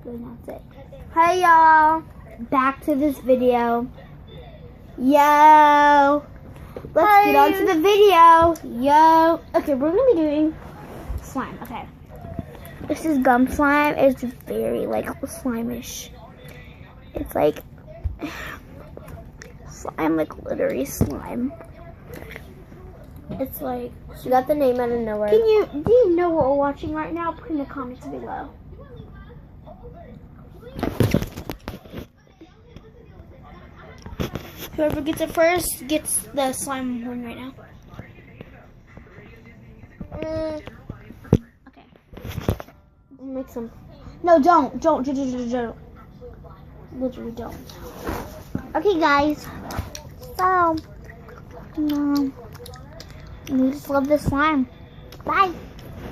That's it. Hey y'all, back to this video. Yo, let's get on to the video. Yo, okay, we're gonna be doing slime. Okay, this is gum slime. It's very like slimish. It's like slime, like glittery slime. It's like, she got the name out of nowhere. do you know what we're watching right now? Put in the comments below. Whoever gets it first gets the slime one right now. Okay. Make some. No, don't. Literally don't. Okay, guys. So, we just love this slime. Bye.